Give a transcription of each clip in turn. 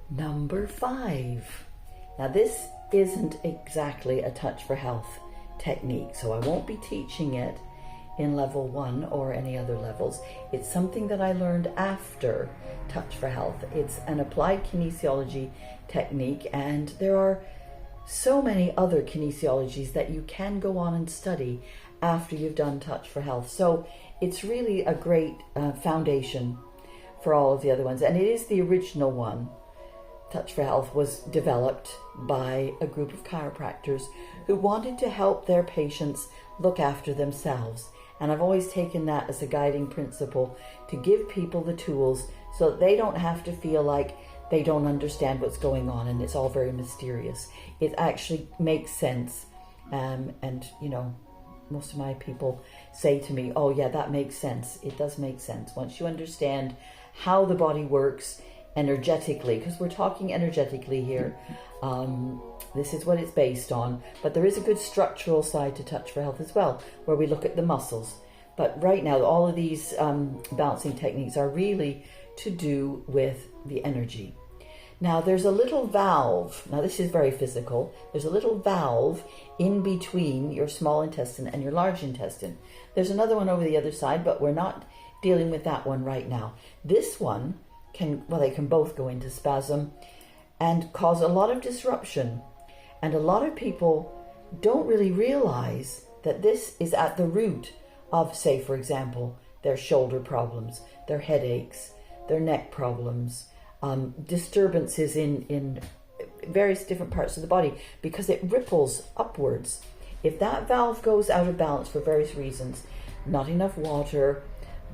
Number 5. Now this isn't exactly a touch for health technique, so I won't be teaching it in level 1 or any other levels. It's something that I learned after touch for health. It's an applied kinesiology technique, and there are so many other kinesiologies that you can go on and study after you've done touch for health. So it's really a great foundation for all of the other ones, and it is the original one. Touch for Health was developed by a group of chiropractors who wanted to help their patients look after themselves. And I've always taken that as a guiding principle, to give people the tools so that they don't have to feel like they don't understand what's going on and it's all very mysterious. It actually makes sense. And you know, most of my people say to me, oh yeah, that makes sense. It does make sense. Once you understand how the body works energetically, because we're talking energetically here, this is what it's based on, but there is a good structural side to touch for health as well, where we look at the muscles. But right now all of these balancing techniques are really to do with the energy. Now there's a little valve, now this is very physical, there's a little valve in between your small intestine and your large intestine. There's another one over the other side, but we're not dealing with that one right now. This one they can both go into spasm and cause a lot of disruption. And a lot of people don't really realize that this is at the root of, say, for example, their shoulder problems, their headaches, their neck problems, disturbances in various different parts of the body, because it ripples upwards. If that valve goes out of balance for various reasons, not enough water,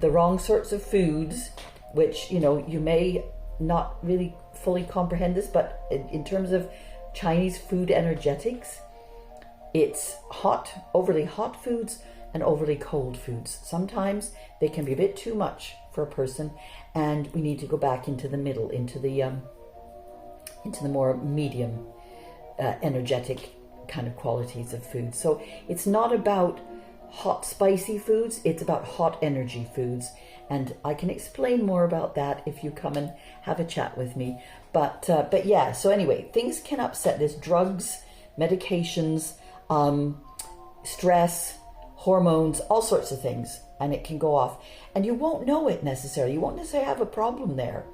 the wrong sorts of foods, which, you know, you may not really fully comprehend this, but in terms of Chinese food energetics, it's overly hot foods and overly cold foods. Sometimes they can be a bit too much for a person, and we need to go back into the middle, into the more medium energetic kind of qualities of food. So it's not about hot spicy foods, it's about hot energy foods. And I can explain more about that if you come and have a chat with me. But yeah, so anyway, things can upset this. Drugs, medications, stress, hormones, all sorts of things. And it can go off. And you won't know it necessarily. You won't necessarily have a problem there.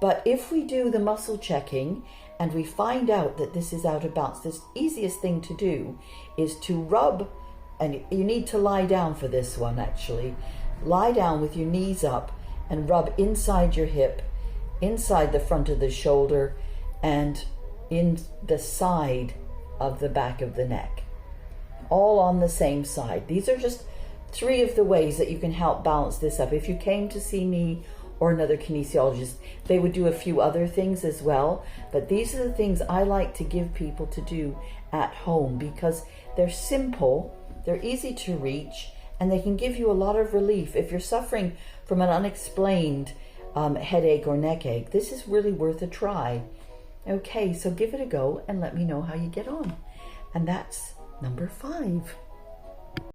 But if we do the muscle checking and we find out that this is out of balance, the easiest thing to do is to rub, and you need to lie down for this one actually. Lie down with your knees up and rub inside your hip, inside the front of the shoulder, and in the side of the back of the neck. All on the same side. These are just 3 of the ways that you can help balance this up. If you came to see me or another kinesiologist, they would do a few other things as well. But these are the things I like to give people to do at home, because they're simple, they're easy to reach, and they can give you a lot of relief. If you're suffering from an unexplained headache or neck ache, this is really worth a try. Okay, so give it a go and let me know how you get on. And that's number 5.